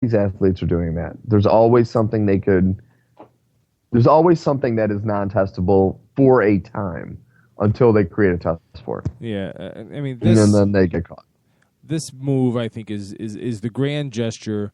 these athletes are doing that. There's always something there's always something that is non-testable for a time until they create a test for it. Yeah, I mean, and then they get caught. This move, I think, is the grand gesture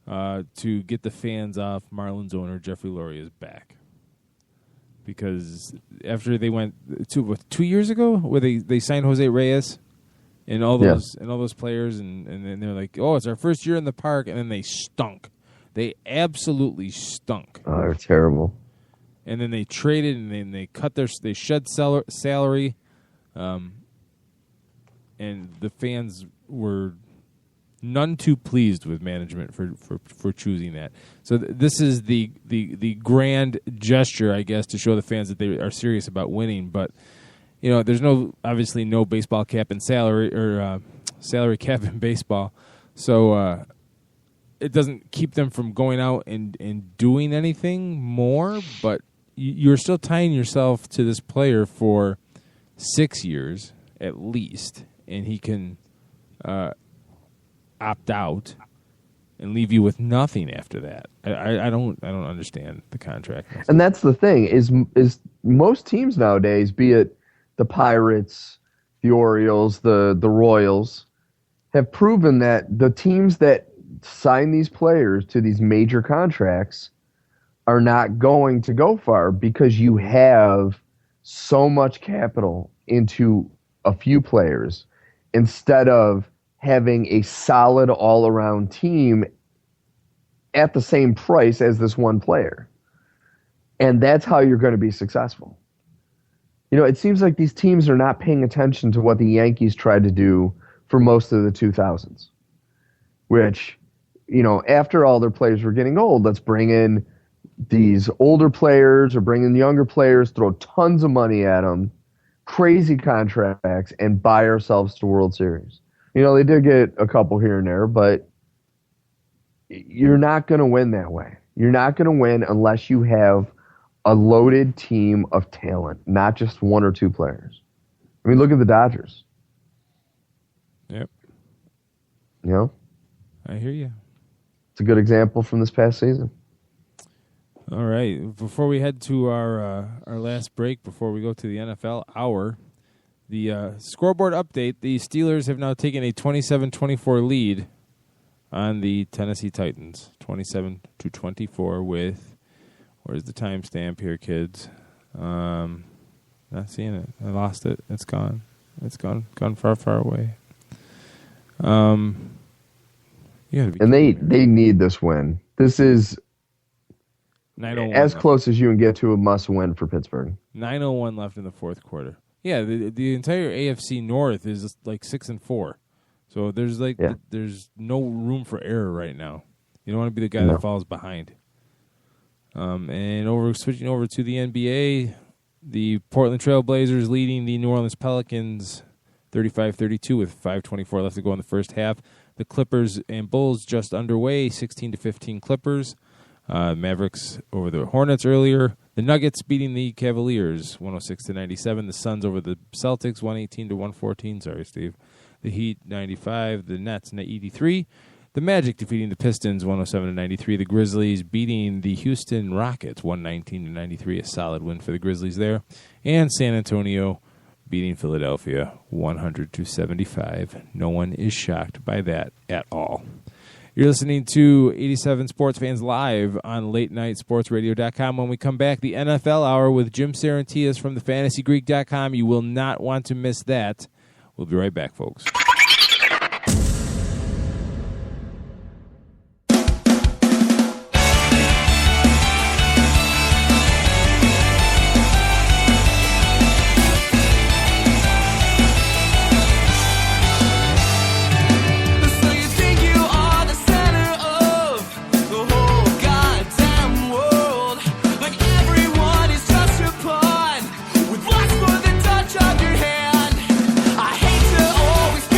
to get the fans off Marlins owner Jeffrey Loria's back. Because after they went 2 years ago, where they signed Jose Reyes and all those players, and then they're like, oh, it's our first year in the park, and then they stunk. They absolutely stunk. Oh, they're terrible. And then they traded, and then they shed salary, and the fans were none too pleased with management for choosing that. So this is the grand gesture, I guess, to show the fans that they are serious about winning. But there's obviously no baseball cap and salary or salary cap in baseball, so it doesn't keep them from going out and doing anything more. But you're still tying yourself to this player for 6 years at least, and he can opt out and leave you with nothing after that. I don't understand the contract. And that's the thing is most teams nowadays, be it the Pirates, the Orioles, the Royals, have proven that the teams that sign these players to these major contracts are not going to go far because you have so much capital into a few players instead of having a solid all-around team at the same price as this one player. And that's how you're going to be successful. It seems like these teams are not paying attention to what the Yankees tried to do for most of the 2000s, which, after all their players were getting old, let's bring in these older players or bring in younger players, throw tons of money at them, crazy contracts, and buy ourselves to World Series. They did get a couple here and there, but you're not going to win that way. You're not going to win unless you have a loaded team of talent, not just one or two players. I mean, look at the Dodgers. Yep. I hear you. It's a good example from this past season. All right. Before we head to our last break, before we go to the NFL Hour, the scoreboard update, the Steelers have now taken a 27-24 lead on the Tennessee Titans, 27-24 with, where's the timestamp here, kids? Not seeing it. I lost it. It's gone. It's gone far, far away. And they need this win. This is as close as you can get to a must-win for Pittsburgh. 9:01 left in the fourth quarter. Yeah, the entire AFC North is like 6-4, so there's there's no room for error right now. You don't want to be the guy that falls behind. And switching over to the NBA, the Portland Trail Blazers leading the New Orleans Pelicans 35-32 with 5:24 left to go in the first half. The Clippers and Bulls just underway, 16-15 Clippers. Mavericks over the Hornets earlier. The Nuggets beating the Cavaliers 106-97. The Suns over the Celtics 118-114. Sorry, Steve. The Heat 95. The Nets 83. The Magic defeating the Pistons 107-93. The Grizzlies beating the Houston Rockets 119-93. A solid win for the Grizzlies there. And San Antonio beating Philadelphia 100-75. No one is shocked by that at all. You're listening to 87 Sports Fans live on LateNightSportsRadio.com. When we come back, the NFL Hour with Jim Sarantias from thefantasygreek.com. You will not want to miss that. We'll be right back, folks. With lust for the touch of your hand, I hate to always be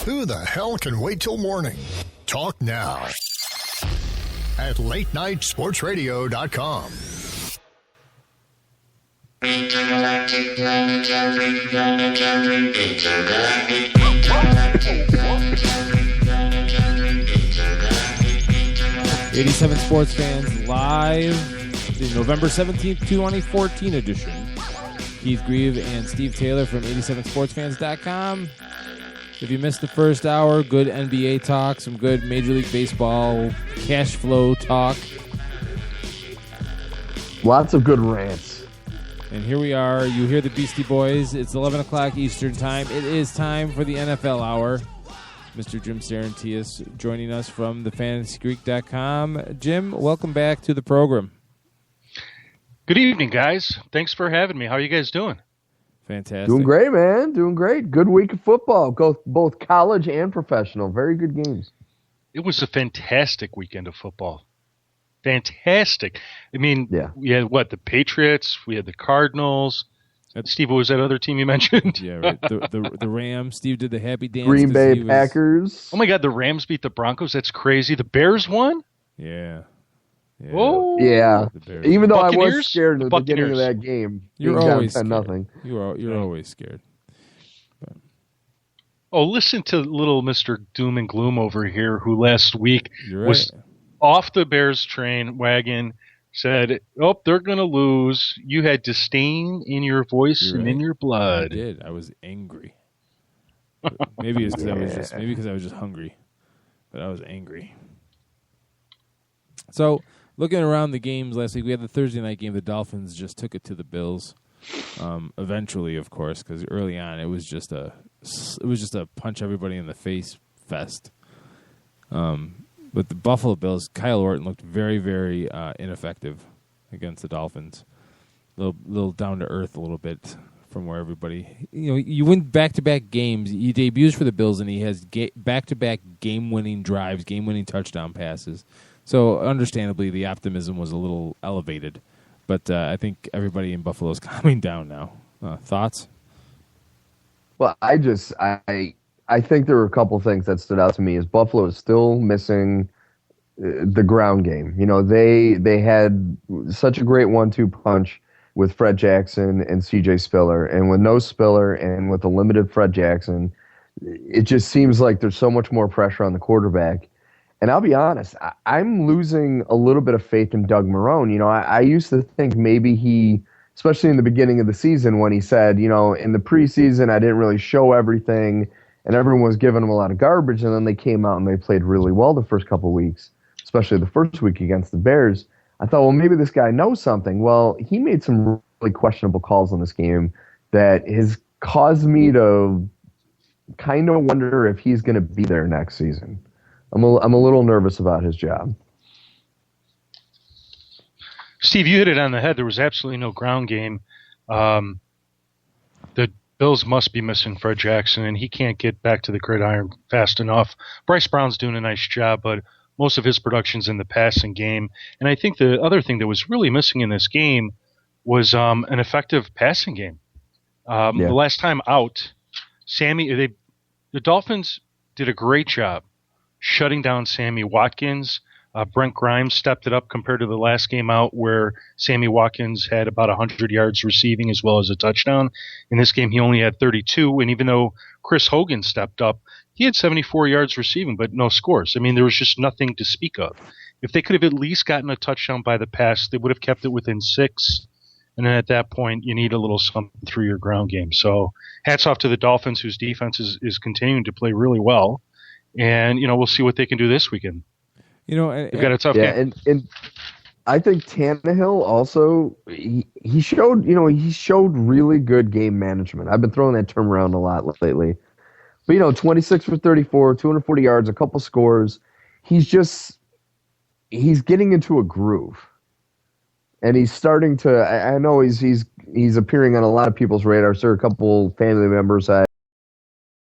Who the hell can wait till morning? Talk now at latenightsportsradio.com. Intergalactic, planetary, intergalactic. 87 Sports Fans live, the November 17th, 2014 edition. Keith Grieve and Steve Taylor from 87sportsfans.com. If you missed the first hour, good NBA talk, some good Major League Baseball cash flow talk. Lots of good rants. And here we are. You hear the Beastie Boys. It's 11 o'clock Eastern Time. It is time for the NFL Hour. Mr. Jim Sarantias joining us from thefantasygreek.com. Jim, welcome back to the program. Good evening, guys. Thanks for having me. How are you guys doing? Fantastic. Doing great, man. Doing great. Good week of football, both college and professional. Very good games. It was a fantastic weekend of football. Fantastic. I mean, We had, the Patriots, we had the Cardinals. Steve, what was that other team you mentioned? Yeah, right. The Rams. Steve did the happy dance. Green Bay Packers. Oh, my God, the Rams beat the Broncos? That's crazy. The Bears won? Yeah. Oh, yeah. Even though I was scared at the beginning of that game, game, you're always down 10-0. You're always scared. But. Oh, listen to little Mr. Doom and Gloom over here, who last week was off the Bears train wagon. Said, "Oh, they're going to lose." You had disdain in your voice and in your blood. I did. I was angry. Maybe it's because I was just hungry, but I was angry. So. Looking around the games last week, we had the Thursday night game. The Dolphins just took it to the Bills. Eventually, of course, because early on it was just a it was just a punch everybody in the face fest. But the Buffalo Bills, Kyle Orton looked very, very ineffective against the Dolphins. Little down to earth a little bit from where everybody, you win back-to-back games. He debuts for the Bills, and he has back-to-back game-winning drives, game-winning touchdown passes. So, understandably, the optimism was a little elevated. But I think everybody in Buffalo is calming down now. Thoughts? Well, I think there were a couple things that stood out to me. Is Buffalo is still missing the ground game. They had such a great 1-2 punch with Fred Jackson and C.J. Spiller, and with no Spiller and with a limited Fred Jackson, it just seems like there's so much more pressure on the quarterback. And I'll be honest, I'm losing a little bit of faith in Doug Marrone. I used to think maybe he, especially in the beginning of the season when he said, in the preseason I didn't really show everything, and everyone was giving him a lot of garbage, and then they came out and they played really well the first couple of weeks, especially the first week against the Bears. I thought, well, maybe this guy knows something. Well, he made some really questionable calls in this game that has caused me to kind of wonder if he's going to be there next season. I'm a little nervous about his job. Steve, you hit it on the head. There was absolutely no ground game. The Bills must be missing Fred Jackson, and he can't get back to the gridiron fast enough. Bryce Brown's doing a nice job, but most of his production's in the passing game. And I think the other thing that was really missing in this game was an effective passing game. The last time out, the Dolphins did a great job shutting down Sammy Watkins. Brent Grimes stepped it up compared to the last game out where Sammy Watkins had about 100 yards receiving as well as a touchdown. In this game, he only had 32, and even though Chris Hogan stepped up, he had 74 yards receiving, but no scores. I mean, there was just nothing to speak of. If they could have at least gotten a touchdown by the pass, they would have kept it within 6. And then at that point, you need a little something through your ground game. So hats off to the Dolphins, whose defense is continuing to play really well. And, we'll see what they can do this weekend. They've got a tough game. And I think Tannehill also, he showed really good game management. I've been throwing that term around a lot lately. But, 26 for 34, 240 yards, a couple scores. He's getting into a groove. And he's starting to, I know he's appearing on a lot of people's radars. There are a couple family members I